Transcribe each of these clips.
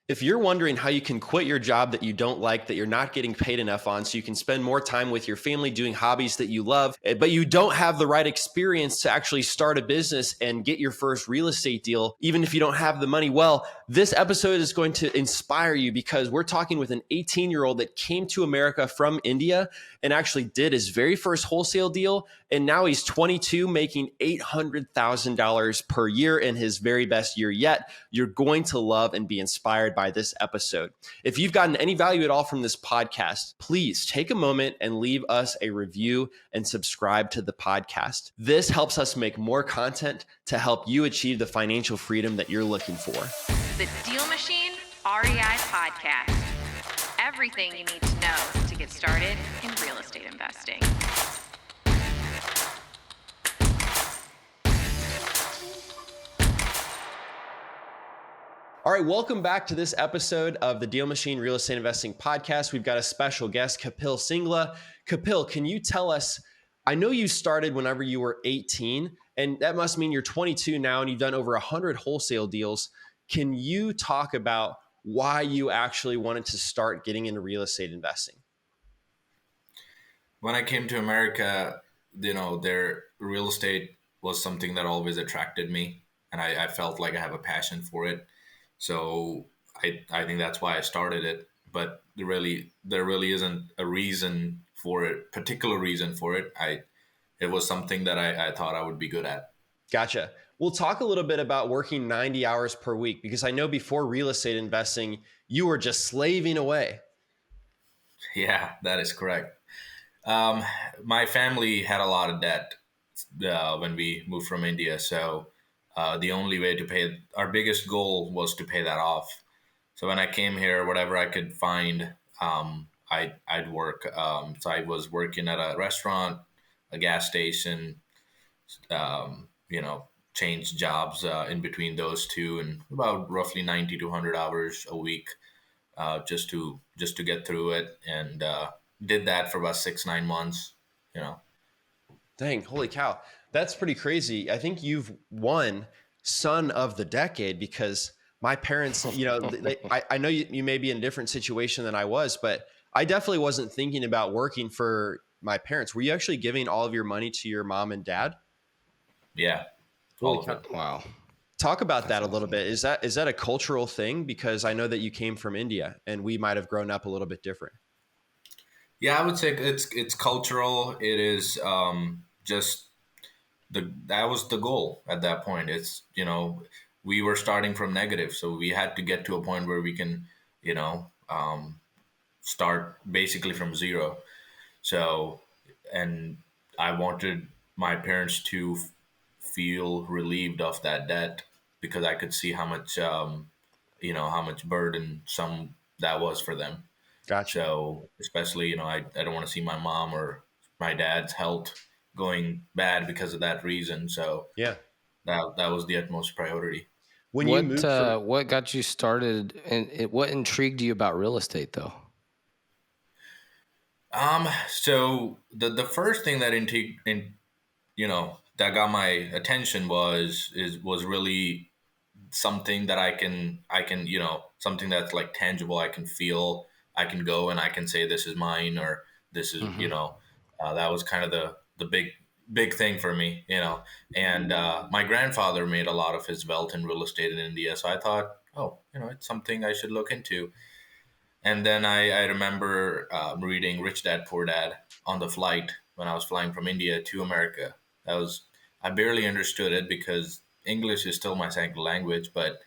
If you're wondering how you can quit your job that you don't like, that you're not getting paid enough on, so you can spend more time with your family doing hobbies that you love, but you don't have the right experience to actually start a business and get your first real estate deal, even if you don't have the money, well, this episode is going to inspire you because we're talking with an 18-year-old that came to America from India and actually did his very first wholesale deal. And now he's 22, making $800,000 per year in his very best year yet. You're going to love and be inspired by this episode. If you've gotten any value at all from this podcast, please take a moment and leave us a review and subscribe to the podcast. This helps us make more content to help you achieve the financial freedom that you're looking for. The DealMachine REI Podcast. Everything you need to know to get started in real estate investing. All right, welcome back to this episode of the DealMachine Real Estate Investing Podcast. We've got a special guest, Kapil Singla. Kapil, can you tell us, I know you started whenever you were 18, and that must mean you're 22 now and you've done over 100 wholesale deals. Can you talk about why you actually wanted to start getting into real estate investing? When I came to America, their real estate was something that always attracted me, and I felt like I have a passion for it. So I think that's why I started it. But there really isn't a reason for it, particular reason for it. It was something that I thought I would be good at. Gotcha. We'll talk a little bit about working 90 hours per week, because I know before real estate investing, you were just slaving away. Yeah, that is correct. My family had a lot of debt when we moved from India. So the only way to pay, our biggest goal was to pay that off. So when I came here, whatever I could find, I'd work. So I was working at a restaurant, a gas station, changed jobs in between those two, and about roughly 90 to 100 hours a week, just to get through it, and did that for about 6-9 months. Dang, holy cow. That's pretty crazy. I think you've won son of the decade, because my parents, I know you may be in a different situation than I was, but I definitely wasn't thinking about working for my parents. Were you actually giving all of your money to your mom and dad? Yeah. All of it. Wow. Talk about that a little bit. Is that a cultural thing? Because I know that you came from India and we might have grown up a little bit different. Yeah, I would say it's cultural. It is that was the goal at that point. It's, we were starting from negative, so we had to get to a point where we can, start basically from zero. So, and I wanted my parents to feel relieved of that debt, because I could see how much, how much burden that was for them. Gotcha. So especially, I don't want to see my mom or my dad's health going bad because of that reason. So yeah, that was the utmost priority. What got you started, and what intrigued you about real estate, though? So the first thing that that got my attention was really something that I can something that's like tangible. I can feel. I can go and I can say this is mine, or this is that was kind of the big thing for me, And my grandfather made a lot of his wealth in real estate in India, so I thought, it's something I should look into. And then I remember reading Rich Dad Poor Dad on the flight when I was flying from India to America. I barely understood it because English is still my second language, but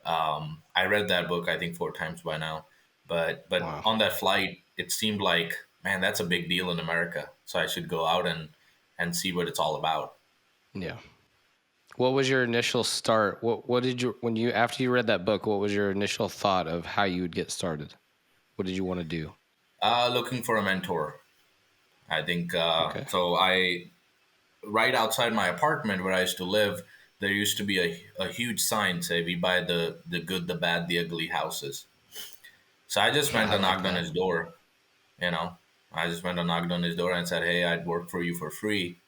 I read that book I think 4 times by now. But wow. On that flight, it seemed like, man, that's a big deal in America. So I should go out and see what it's all about. Yeah. What was your initial start? What did you after you read that book, what was your initial thought of how you would get started? What did you want to do? Looking for a mentor. I think Okay. So right outside my apartment where I used to live, there used to be a huge sign say, we buy the good, the bad, the ugly houses. So I just went and knocked on his door, I just went and knocked on his door and said, hey, I'd work for you for free,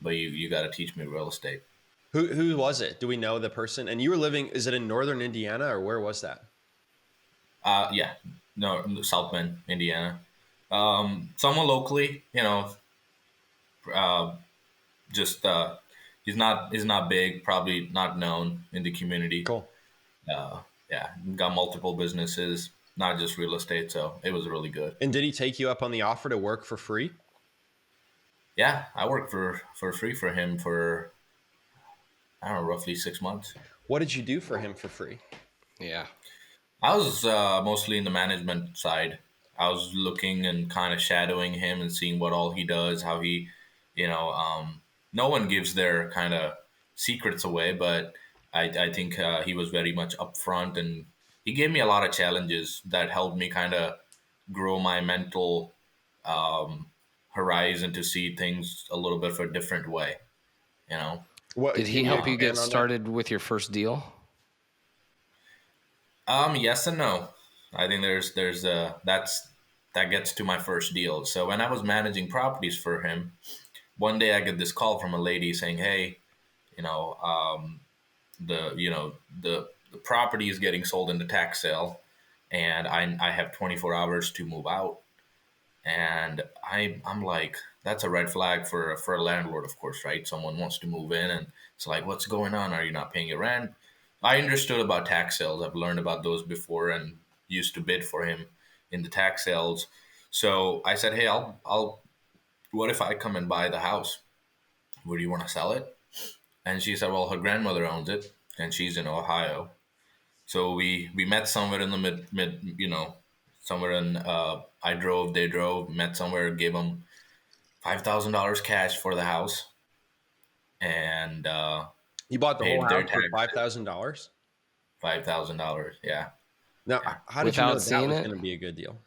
but you got to teach me real estate. Who was it? Do we know the person? And you were living, is it in northern Indiana or where was that? Yeah, no, South Bend, Indiana. Someone locally, uh, just he's not big, probably not known in the community. Cool. Uh, yeah, got multiple businesses, not just real estate, so it was really good. And did he take you up on the offer to work for free? Yeah, I worked for free for him for I don't know, roughly 6 months. What did you do for him for free? Yeah. I was mostly in the management side. I was looking and kind of shadowing him and seeing what all he does, how he, you know, no one gives their kind of secrets away, but I think he was very much upfront and he gave me a lot of challenges that helped me kind of grow my mental um, horizon to see things a little bit of a different way, you know. What Did can he you help you get expand on that? started with your first deal? Yes and no. I think that gets to my first deal. So when I was managing properties for him, one day I get this call from a lady saying, "Hey, you know, the property is getting sold in the tax sale, and I have 24 hours to move out." And I'm like, that's a red flag for a landlord, of course, right? Someone wants to move in, and it's like, what's going on? Are you not paying your rent? I understood about tax sales. I've learned about those before, and used to bid for him in the tax sales. So I said, hey, I'll. What if I come and buy the house? Would you want to sell it? And she said, well, her grandmother owns it, and she's in Ohio. So we met somewhere in the mid, somewhere in. I drove, they drove, met somewhere, gave them $5,000 cash for the house, and You bought the whole paid their house for tax. $5,000. $5,000. Yeah, Now, yeah. how did you know Without that seeing was it? going to be a good deal?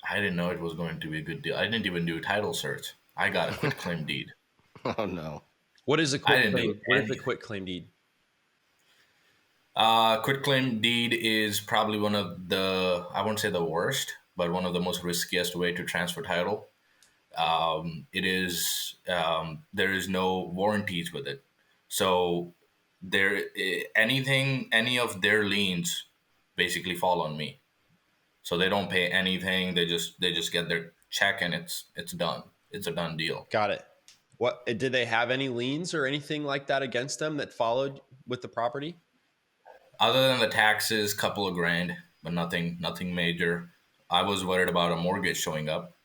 I didn't know it was going to be a good deal. I didn't even do a title search. I got a quit claim deed. Oh no. What is a I quit didn't do claim? What is a anything. quit claim deed? Quit claim deed is probably one of the, I won't say the worst, but one of the most riskiest way to transfer title. It is there is no warranties with it, so any of their liens basically fall on me. So they don't pay anything. They just get their check and it's done. It's a done deal. Got it. What did they have any liens or anything like that against them that followed with the property? Other than the taxes, couple of grand, but nothing major. I was worried about a mortgage showing up,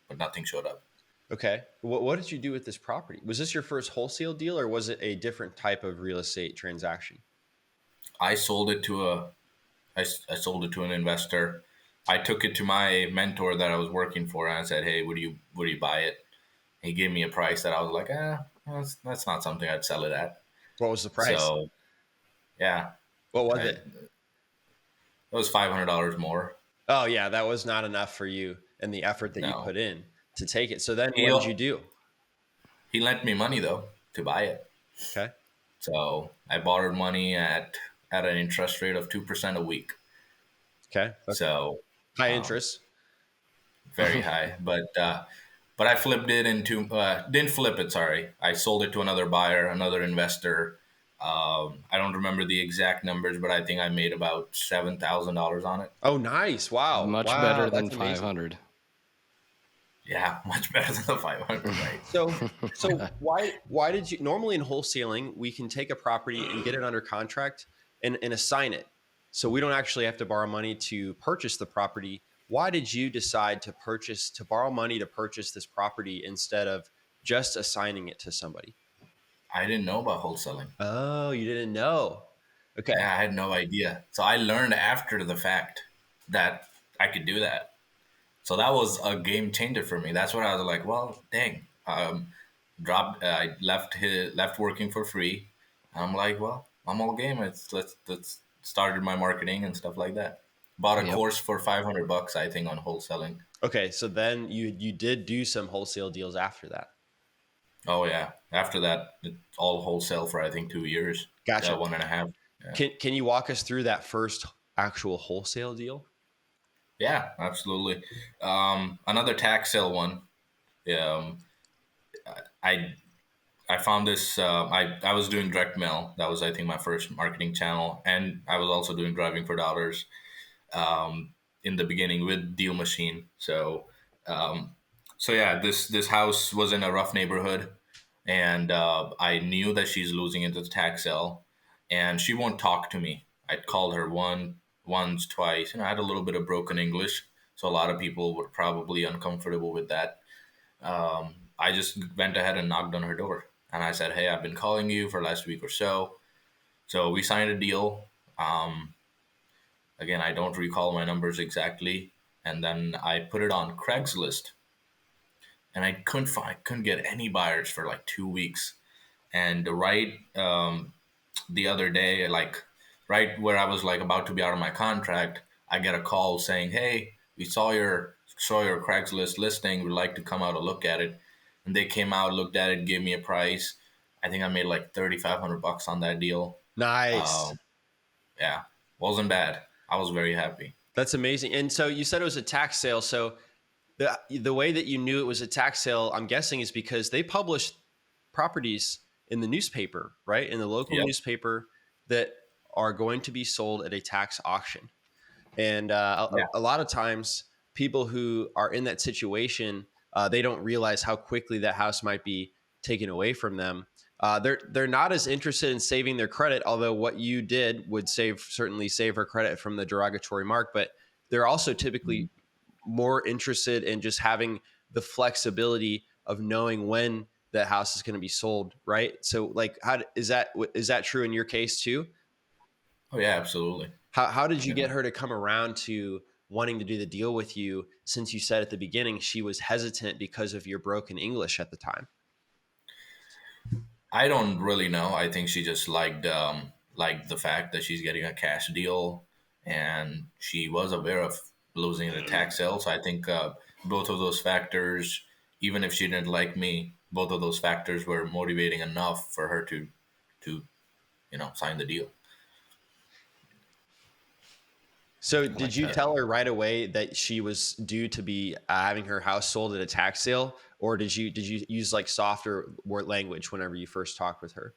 but nothing showed up. Okay. What did you do with this property? Was this your first wholesale deal or was it a different type of real estate transaction? I sold it to I sold it to an investor. I took it to my mentor that I was working for, and I said, "Hey, would you buy it?" He gave me a price that I was like, that's not something I'd sell it at." What was the price? So yeah, What was it it? was $500 more. Oh yeah, that was not enough for you and the effort that you No, put in to take it. So then he what did you do? he lent me money though to buy it. Okay. So I borrowed money at an interest rate of 2% a week. Okay. That's So high um, interest. very high, but I flipped it into didn't flip it. Sorry, I sold it to another buyer, another investor. I don't remember the exact numbers, but I think I made about $7,000 on it. Oh, nice. Wow. Much Wow. better than That's amazing. 500. Yeah, much better than the 500, right? So why did you normally in wholesaling we can take a property and get it under contract and assign it. So we don't actually have to borrow money to purchase the property. Why did you decide to borrow money to purchase this property instead of just assigning it to somebody? I didn't know about wholesaling. Oh, you didn't know. Okay. Yeah, I had no idea. So I learned after the fact that I could do that. So that was a game changer for me. That's when I was like, well, dang. I left working for free. I'm like, well, I'm all game. Let's started my marketing and stuff like that. Bought a Yep. course for $500, I think, on wholesaling. Okay, so then you did do some wholesale deals after that. Oh yeah. After that, it's all wholesale for I think 2 years. Gotcha. 1.5. Yeah. Can you walk us through that first actual wholesale deal? Yeah, absolutely. Another tax sale one. Um, I I found this. I was doing direct mail. That was, I think, my first marketing channel, and I was also doing driving for dollars in the beginning with DealMachine. Um, so yeah, this house was in a rough neighborhood, and I knew that she's losing into the tax sale, and she won't talk to me. I called her once, twice, and I had a little bit of broken English, so a lot of people were probably uncomfortable with that. I just went ahead and knocked on her door, and I said, "Hey, I've been calling you for last week or so." So we signed a deal. Um, Again, I don't recall my numbers exactly, and then I put it on Craigslist, and I couldn't get any buyers for like 2 weeks. And the other day, like right where I was like about to be out of my contract, I get a call saying, "Hey, we saw your Craigslist listing. We'd like to come out and look at it." And they came out, looked at it, gave me a price. I think I made like $3,500 on that deal. Nice. Um, yeah, wasn't bad. I was very happy. That's amazing. And so you said it was a tax sale. So the way that you knew it was a tax sale, I'm guessing, is because they published properties in the newspaper, right? In the local Yep. newspaper that are going to be sold at a tax auction. And Yeah. a lot of times, people who are in that situation, they don't realize how quickly that house might be taken away from them. They're not as interested in saving their credit, although what you did would certainly save her credit from the derogatory mark. But they're also typically more interested in just having the flexibility of knowing when that house is going to be sold, right? So, like, is that true in your case too? Oh yeah, absolutely. How did you You get know, her to come around to wanting to do the deal with you, since you said at the beginning she was hesitant because of your broken English at the time? I don't really know. I think she just liked the fact that she's getting a cash deal, and she was aware of losing the tax sale. So I think both of those factors, even if she didn't like me, both of those factors were motivating enough for her to sign the deal. So I did like you that. tell her right away that she was due to be having her house sold at a tax sale, or did you use like softer word language whenever you first talked with her?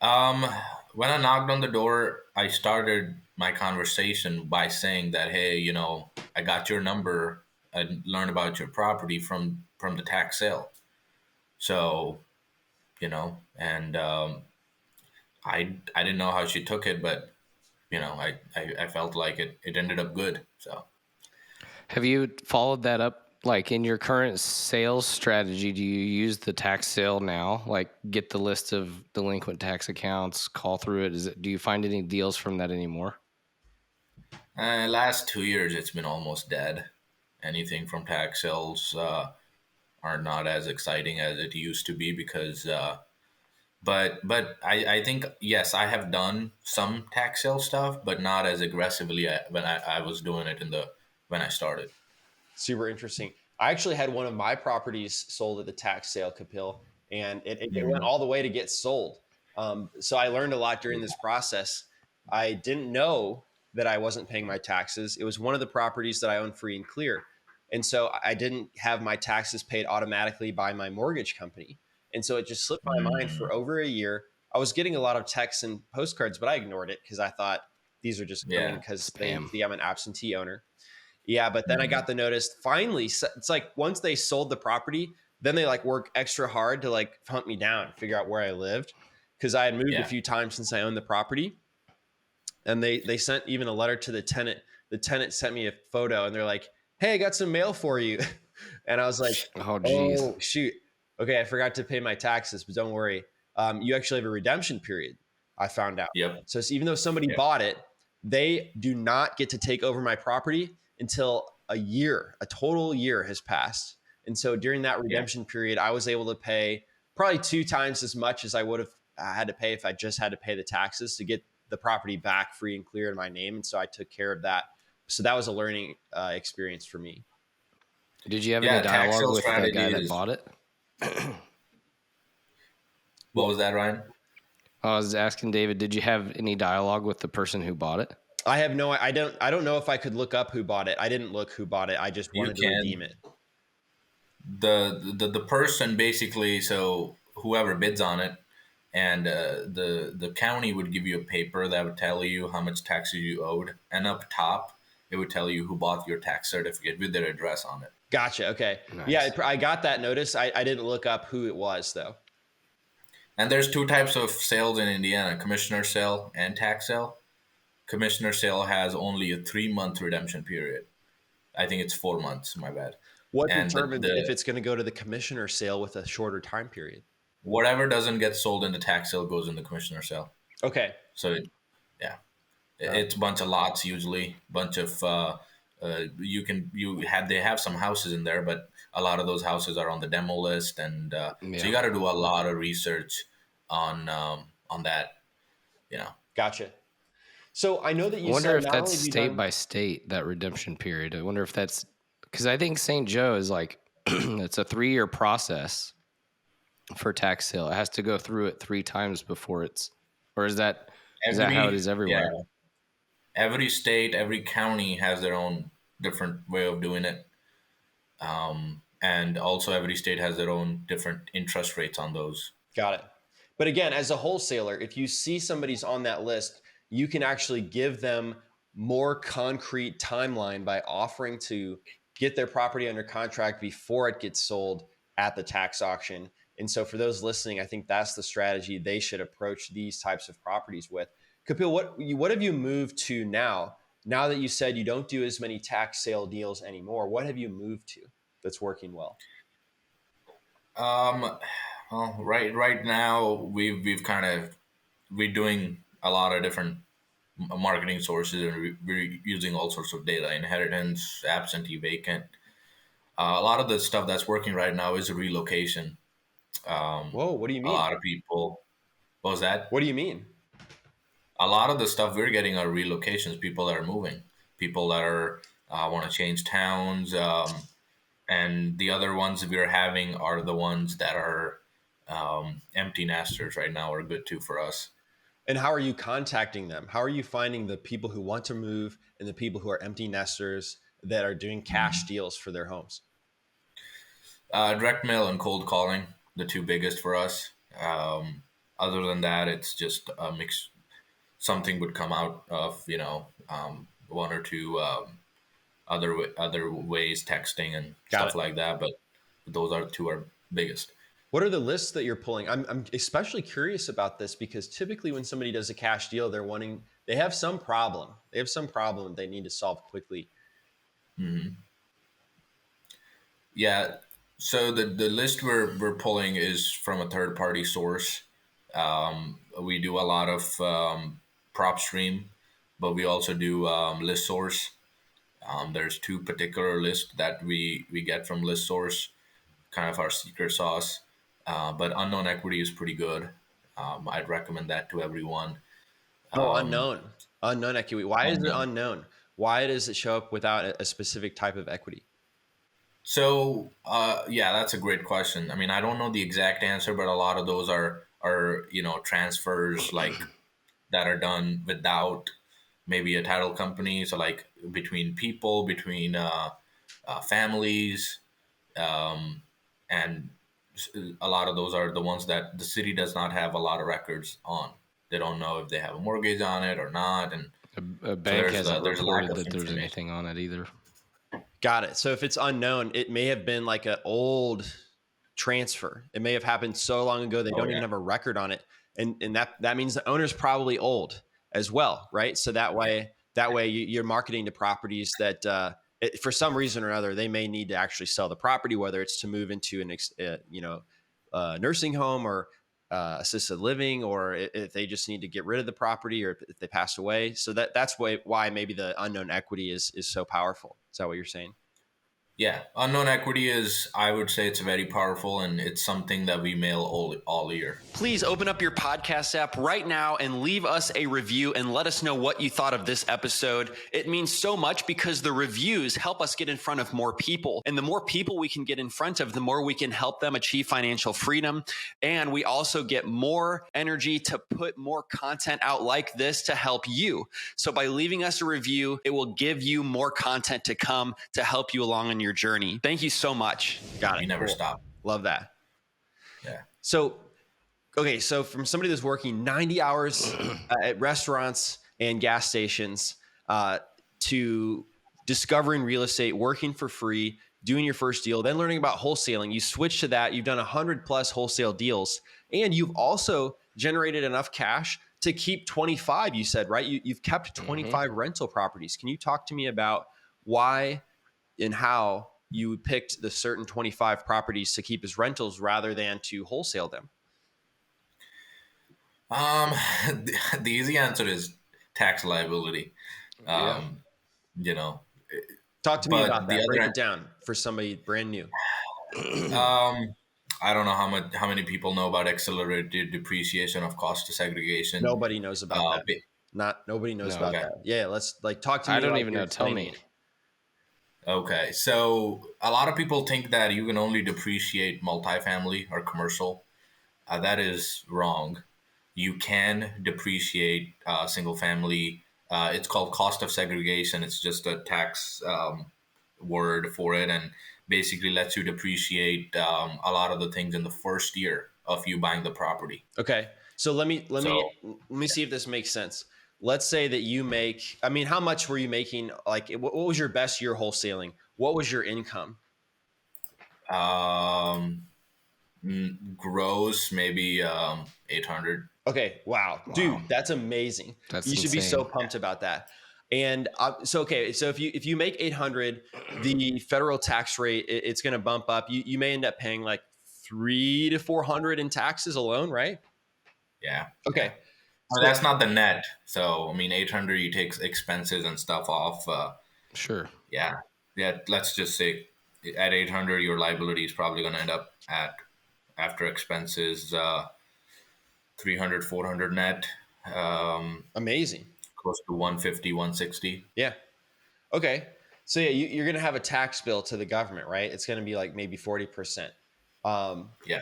Um, when I knocked on the door, I started my conversation by saying that, hey, I got your number. I learned about your property from the tax sale. So, and I didn't know how she took it, but I felt like it ended up good. So Have you followed that up? Like in your current sales strategy, do you use the tax sale now? Like get the list of delinquent tax accounts, call through it. Do you find any deals from that anymore? last 2 years, it's been almost dead. Anything from tax sales are not as exciting as it used to be because but I think yes, I have done some tax sale stuff, but not as aggressively when I was doing it when I started. Super interesting. I actually had one of my properties sold at the tax sale, Kapil, and it went Mhm. all the way to get sold. So I learned a lot during this process. I didn't know that I wasn't paying my taxes. It was one of the properties that I own free and clear. And so I didn't have my taxes paid automatically by my mortgage company. And so it just slipped my mind Mm, for over a year. I was getting a lot of texts and postcards, but I ignored it because I thought these are just coming yeah. because they Spam. see I'm an absentee owner. Yeah, but then I Mhm. got the notice finally. It's like once they sold the property, then they like work extra hard to like hunt me down, figure out where I lived, because I had moved a Yeah. few times since I owned the property. And they sent even a letter to the tenant. The tenant sent me a photo and they're like, "Hey, I got some mail for you." And I was like, Oh, geez. "Oh shoot, okay, I forgot to pay my taxes, but don't worry, you actually have a redemption period." I found out. Yep. So even though somebody Yep. bought it, they do not get to take over my property until a total year has passed. And so during that Yeah. redemption period, I was able to pay probably 2 times as much as I would have had to pay if I just had to pay the taxes to get the property back free and clear in my name. And so I took care of that. So that was a learning experience for me. Did you have any Yeah. Tax dialogue sale with the guy strategy that is bought it? what was that, Ryan? I was asking David, did you have any dialogue with the person who bought it? I have no, I don't know if I could look up who bought it. I didn't look who bought it. I just You wanted to redeem can it. the person basically, so whoever bids on it, and the county would give you a paper that would tell you how much taxes you owed, and up top it would tell you who bought your tax certificate with their address on it. Gotcha. Okay. Nice. Yeah, I got that notice. I didn't look up who it was though. And there's two types of sales in Indiana: commissioner sale and tax sale. Commissioner sale has only a 3-month redemption period. I think it's 4 months. My bad. What And determines if it's going to go to the commissioner sale with a shorter time period? whatever doesn't get sold in the tax sale goes in the commissioner sale. Okay. So it's a bunch of lots usually. Bunch of they have some houses in there, but a lot of those houses are on the demo list, and so you got to do a lot of research on that. Gotcha. So I know that you I wonder said if not that's only have you state done- by state, that redemption period. I wonder if that's because I think St. Joe is like it's a 3-year process for tax sale. It has to go through it 3 times before it's, or is that how it is everywhere? Yeah. Every state, every county has their own different way of doing it, and also every state has their own different interest rates on those. Got it. But again, as a wholesaler, if you see somebody's on that list, you can actually give them more concrete timeline by offering to get their property under contract before it gets sold at the tax auction. And so for those listening, I think that's the strategy they should approach these types of properties with. Kapil, what have you moved to now? Now that you said you don't do as many tax sale deals anymore, what have you moved to that's working well? Well, right now we're doing a lot of different marketing sources, and we're using all sorts of data: inheritance, absentee, vacant. A lot of the stuff that's working right now is a relocation. Whoa, what do you A mean? lot of people. What was that? What do you mean? A lot of the stuff we're getting are relocations. People that are moving, people that are want to change towns, and the other ones we're having are the ones that are empty nesters right now are good too for us. And how are you contacting them? How are you finding the people who want to move and the people who are empty nesters that are doing cash deals for their homes? Direct mail and cold calling, the two biggest for us. Other than that, it's just a mix. Something would come out of one or two other ways, texting and stuff like that. But those are two are biggest. What are the lists that you're pulling? I'm especially curious about this because typically when somebody does a cash deal, they have some problem. They have some problem they need to solve quickly. Mm-hmm. Yeah. So the list we're pulling is from a third party source. We do a lot of PropStream, but we also do list source. There's 2 particular lists that we get from list source, kind of our secret sauce. But unknown equity is pretty good. I'd recommend that to everyone. Unknown equity. Why is it unknown? Why does it show up without a specific type of equity? So that's a great question. I mean, I don't know the exact answer, but a lot of those are transfers like that are done without maybe a title company. So like between people, between families, and a lot of those are the ones that the city does not have a lot of records on. They don't know if they have a mortgage on it or not, and a bank hasn't there's a lack reported of that there's information. anything on it either. Got it. So if it's unknown, it may have been like an old transfer. It may have happened so long ago they don't even have a record on it, and that means the owner's probably old as well, right? So that way you're marketing to properties that for some reason or another they may need to actually sell the property, whether it's to move into a nursing home or assisted living, or if they just need to get rid of the property, or if they pass away. So that's why maybe the unknown equity is so powerful. Is that what you're saying? Yeah, unknown equity is, I would say it's very powerful, and it's something that we mail all year. Please open up your podcast app right now and leave us a review and let us know what you thought of this episode. It means so much because the reviews help us get in front of more people. And the more people we can get in front of, the more we can help them achieve financial freedom. And we also get more energy to put more content out like this to help you. So by leaving us a review, it will give you more content to come to help you along on your journey. Thank you so much. Got it. We never stop. Love that. Yeah. So Okay, so from somebody that's working 90 hours at restaurants and gas stations to discovering real estate, working for free, doing your first deal, then learning about wholesaling, you switch to that. You've done 100 plus wholesale deals, and you've also generated enough cash to keep 25. You said, right? You've kept 25 rental properties. Can you talk to me about why and how you picked the certain 25 properties to keep as rentals rather than to wholesale them? Um, the easy answer is tax liability. Yeah. Um, you know, Talk to me about but the that. Break other, it down for somebody brand new. I don't know how many people know about accelerated depreciation of cost to segregation. Nobody knows about that. Ba- Not nobody knows No, about okay. that. Yeah, let's like talk to I me don't like even you're know. Tell explaining me. it. Okay, so a lot of people think that you can only depreciate multifamily or commercial. That is wrong. You can depreciate single family. It's called cost of segregation. It's just a tax word for it, and basically lets you depreciate a lot of the things in the first year of you buying the property. Okay. So So let me see if this makes sense. Let's say that you make, I mean, how much were you making? Like, what was your best year wholesaling? What was your income? um, gross maybe 800. Okay. Wow. Wow, Dude, that's amazing. that's You should be so insane. pumped about that. And so, okay. So if you make 800, the federal tax rate, it's going to bump up. You may end up paying like 3 to 400 in taxes alone, right? Yeah, yeah. Okay. Well, So that's not the net. So I mean, 800 you take expenses and stuff off. Sure. Yeah, yeah. Let's just say at 800, your liability is probably going to end up at after expenses 300, 400 net, amazing. close to 150, 160. Yeah. Okay. So yeah, you're going to have a tax bill to the government, right? It's going to be like maybe 40%. Um, Yeah,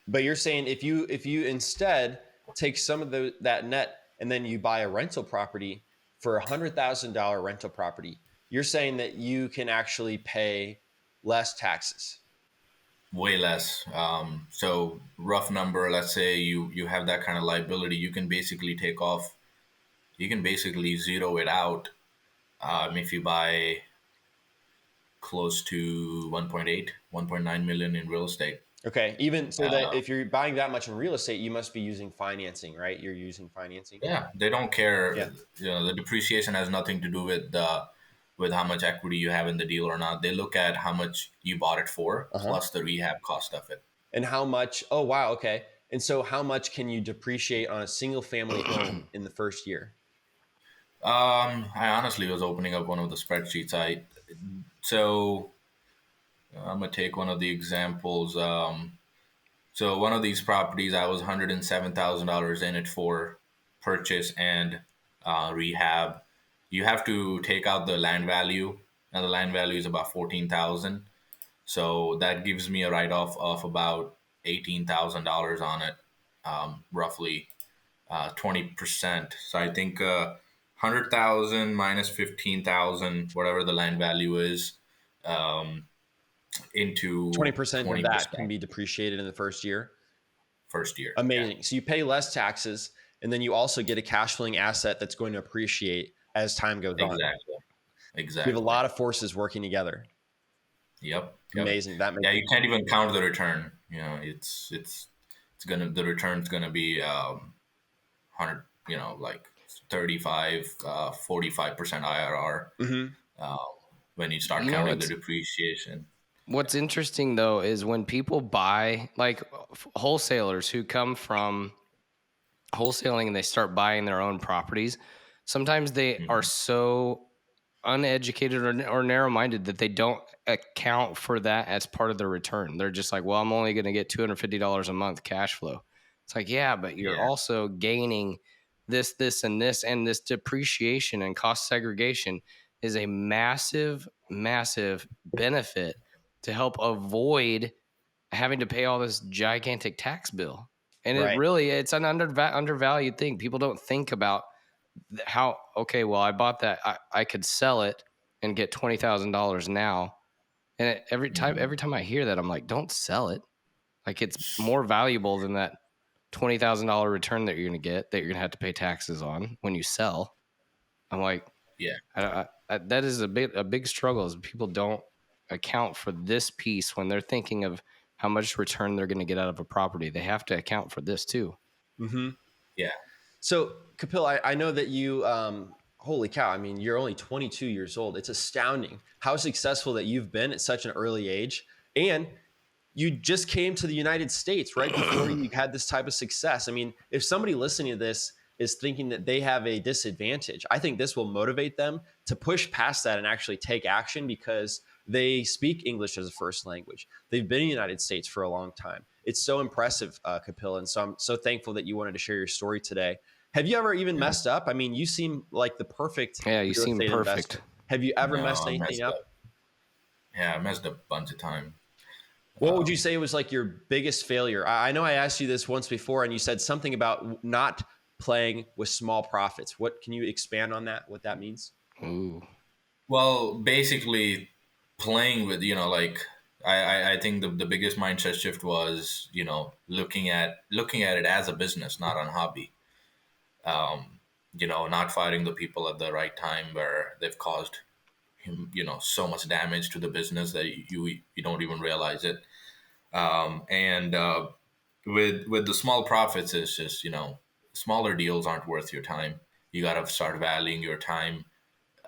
but you're saying if you instead take some of that net and then you buy a rental property for $100,000 rental property, you're saying that you can actually pay less taxes. way less. So rough number, let's say you have that kind of liability, you can basically take off. You can basically zero it out if you buy close to 1.8, 1.9 million in real estate. Okay. Even so that Uh, if you're buying that much in real estate, you must be using financing, right? You're using financing. yeah, they don't care. Yeah. You know, the depreciation has nothing to do with how much equity you have in the deal or not. They look at how much you bought it for Uh-huh. plus the rehab cost of it. And how much? Oh, wow. Okay. And so, how much can you depreciate on a single family home in the first year? I honestly was opening up one of the spreadsheets. So I'm gonna take one of the examples. So one of these properties, I was $107,000 in it for purchase and rehab. You have to take out the land value, and the land value is about 14,000. So that gives me a write off of about $18,000 on it, roughly 20%. So I think 100,000 minus 15,000, whatever the land value is, um, into 20% of that can 20% be depreciated in the first year. first year. Yeah, Amazing. So you pay less taxes, and then you also get a cash flowing asset that's going to appreciate as time goes on. exactly, You have a exactly. lot of forces working together. Yep, yep. Amazing. That makes Yeah, you can't even count the return. You know, it's gonna the return's gonna be 100. You know, like 35, 45% IRR Mhm. uh, when you start You know counting the depreciation. what's interesting though is when people buy like wholesalers who come from wholesaling and they start buying their own properties, sometimes they are Mhm. so uneducated or narrow-minded that they don't account for that as part of their return. They're just like, well, I'm only going to get $250 a month cash flow. It's like, yeah, but you're Yeah. also gaining this and this, and this depreciation and cost segregation is a massive, massive benefit to help avoid having to pay all this gigantic tax bill. And Right. it's an undervalued thing. People don't think about how, okay, well, I bought that. I could sell it and get $20,000 now. And Mhm. every time I hear that, I'm like, don't sell it. Like it's more valuable than that $20,000 return that you're going to get that you're going to have to pay taxes on when you sell. I'm like, Yeah. that is a big struggle is people don't account for this piece when they're thinking of how much return they're going to get out of a property. They have to account for this too. Mm-hmm. Yeah. So, Kapil, I know that you, holy cow, I mean, you're only 22 years old. It's astounding how successful that you've been at such an early age. And you just came to the United States right before you had this type of success. I mean, if somebody listening to this is thinking that they have a disadvantage, I think this will motivate them to push past that and actually take action because they speak English as a first language. They've been in the United States for a long time. It's so impressive, Kapil. And so I'm so thankful that you wanted to share your story today. Have you ever even messed up? I mean, you seem like the perfect Yeah, you real seem estate perfect. investor. Have you ever No, messed I anything messed up? up. Yeah, I messed up a bunch of time. What would you say was like your biggest failure? I know I asked you this once before and you said something about not playing with small profits. What can you expand on that? What that means? Ooh. Well, basically playing with, like I think the biggest mindset shift was, looking at it as a business, not on hobby. Not fighting the people at the right time where they've caused him, so much damage to the business that you don't even realize it. And with the small profits, it's just, smaller deals aren't worth your time. You got to start valuing your time.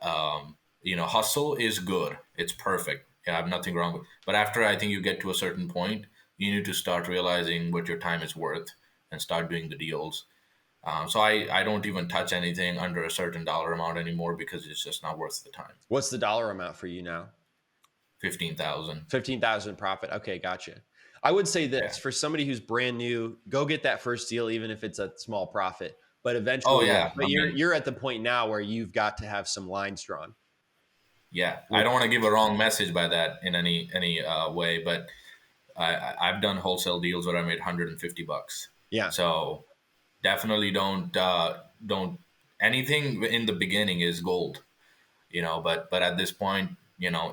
Hustle is good. It's perfect. Yeah, I have nothing wrong with. But after I think you get to a certain point, you need to start realizing what your time is worth and start doing the deals. So I don't even touch anything under a certain dollar amount anymore because it's just not worth the time. What's the dollar amount for you now? 15,000. 15,000 profit. Okay, gotcha. I would say Yeah. this for somebody who's brand new, go get that first deal, even if it's a small profit. But eventually, Oh yeah. but you're at the point now where you've got to have some lines drawn. Yeah. I don't want to give a wrong message by that in any way, but I've done wholesale deals where I made $150. Yeah. So definitely don't anything in the beginning is gold, but at this point,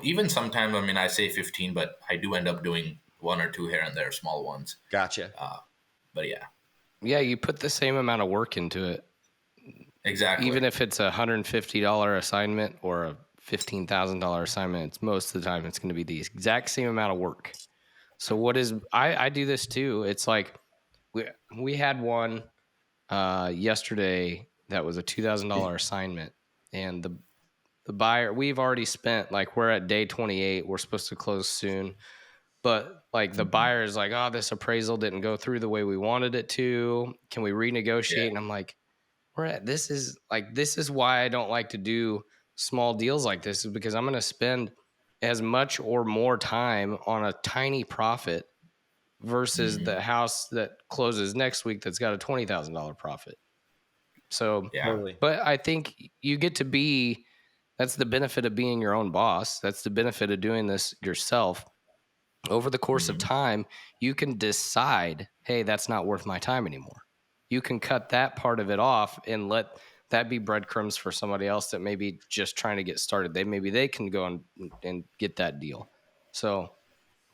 even sometimes, I mean, I say 15, but I do end up doing one or two here and there, small ones. Gotcha. But yeah. Yeah, you put the same amount of work into it. Exactly. Even if it's a $150 assignment or a $15,000 assignment, it's most of the time it's going to be the exact same amount of work. So I do this too. It's like we had one yesterday that was a $2,000 assignment, and the buyer, we've already spent, like, we're at day 28. We're supposed to close soon. But like the buyer is like, oh, this appraisal didn't go through the way we wanted it to. Can we renegotiate? Yeah. And I'm like, this is why I don't like to do small deals like this, is because I'm going to spend as much or more time on a tiny profit versus the house that closes next week that's got a $20,000 profit. So, Yeah. Totally. but I think you get to be, that's the benefit of being your own boss. That's the benefit of doing this yourself. Over the course of time, you can decide, hey, that's not worth my time anymore. You can cut that part of it off and let that be breadcrumbs for somebody else that may be just trying to get started. Maybe they can go and get that deal. So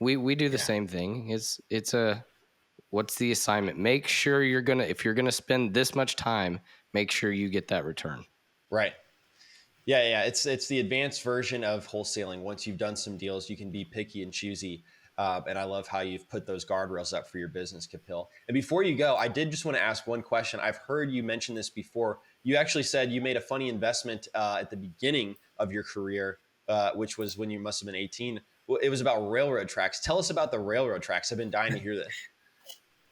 we do the same thing. It's what's the assignment? Make sure if you're gonna spend this much time, make sure you get that return. Right. Yeah. It's the advanced version of wholesaling. Once you've done some deals, you can be picky and choosy. And I love how you've put those guardrails up for your business, Kapil. And before you go, I did just want to ask one question. I've heard you mention this before. You actually said you made a funny investment at the beginning of your career, which was when you must have been 18. Well, it was about railroad tracks. Tell us about the railroad tracks. I've been dying to hear this.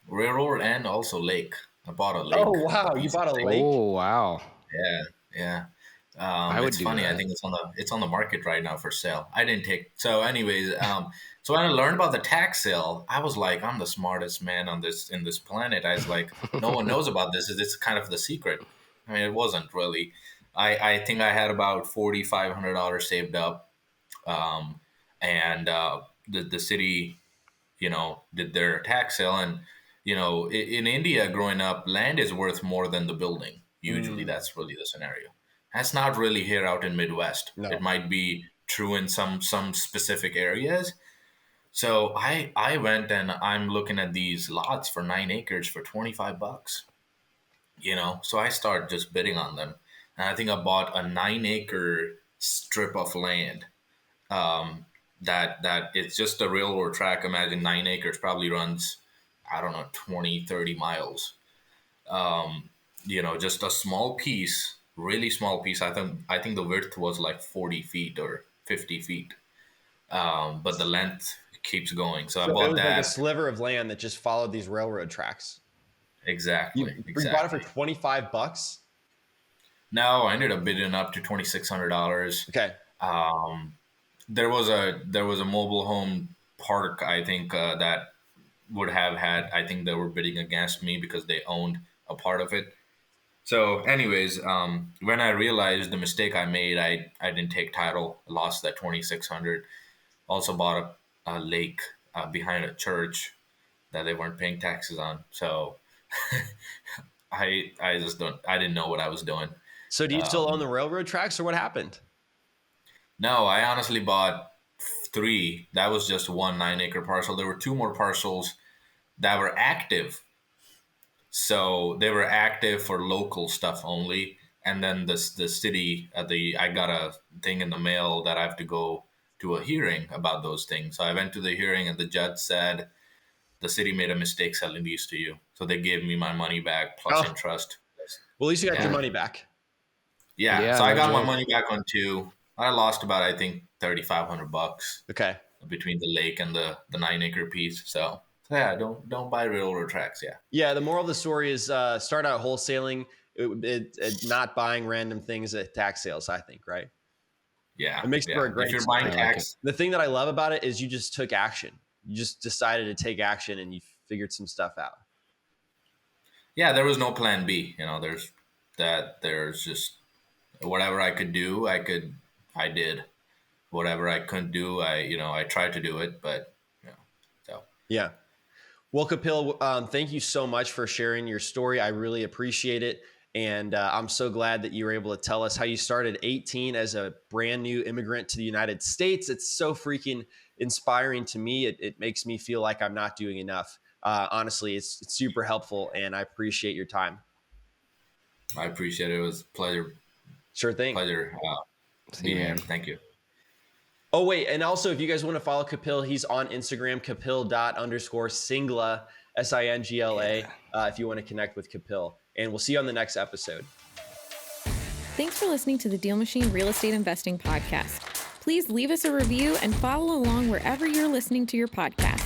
Railroad and also lake. I bought a lake. Oh, wow. You bought a lake? Oh, wow. Yeah. I would It's do funny. that. I think it's on the market right now for sale. I didn't take. So, anyways, so when I learned about the tax sale, I was like, I'm the smartest man in this planet. I was like, no one knows about this. It's kind of the secret. I mean, it wasn't really. I think I had about $4,500 saved up, and the city, did their tax sale, and in India, growing up, land is worth more than the building. Usually, that's really the scenario. That's not really here out in Midwest. No. It might be true in some specific areas, So I went and I'm looking at these lots for 9 acres for $25. So I start just bidding on them, and I think I bought a 9 acre strip of land. That it's just a railroad track. Imagine 9 acres probably runs, I don't know, 20, 30 miles. Just a small piece, really small piece. I think the width was like 40 feet or 50 feet. But the length keeps going. So I So it bought was like a that. sliver of land that just followed these railroad tracks. Exactly. You bought it for Exactly. $25? No, I ended up bidding up to $2,600. Okay. There was a mobile home park, I think, that would have had. I think they were bidding against me because they owned a part of it. So, anyways, when I realized the mistake I made, I didn't take title. I lost that 2,600. Also bought a lake behind a church that they weren't paying taxes on. So I just don't. I didn't know what I was doing. So do you still own the railroad tracks, or what happened? No, I honestly bought three. That was just one 9 acre parcel. There were two more parcels that were active. So they were active for local stuff only. And then the city, I got a thing in the mail that I have to go to a hearing about those things. So I went to the hearing, and the judge said the city made a mistake selling these to you. So they gave me my money back plus Oh, interest. well, at least you got your Yeah. money back. Yeah. Yeah, So I no got my joke. money back on two. I lost about, I think, $3,500 Okay. between the lake and the 9 acre piece. So yeah, don't buy railroad tracks. Yeah. Yeah, the moral of the story is start out wholesaling, not buying random things at tax sales, I think, right? Yeah. It makes for a Yeah. If great you're story. buying I like it. tax, The thing that I love about it is you just took action. You just decided to take action and you figured some stuff out. yeah, there was no plan B. There's just whatever I could do, I did. Whatever I couldn't do, I tried to do it, but so Yeah. Well, Kapil, thank you so much for sharing your story. I really appreciate it. And I'm so glad that you were able to tell us how you started 18 as a brand new immigrant to the United States. It's so freaking inspiring to me. It makes me feel like I'm not doing enough. Honestly, it's super helpful, and I appreciate your time. I appreciate it. It was Sure thing. pleasure See you, being here. man. Thank you. Oh, wait. And also, if you guys want to follow Kapil, he's on Instagram, Kapil._Singla, Singla, if you want to connect with Kapil. And we'll see you on the next episode. Thanks for listening to the Deal Machine Real Estate Investing Podcast. Please leave us a review and follow along wherever you're listening to your podcast.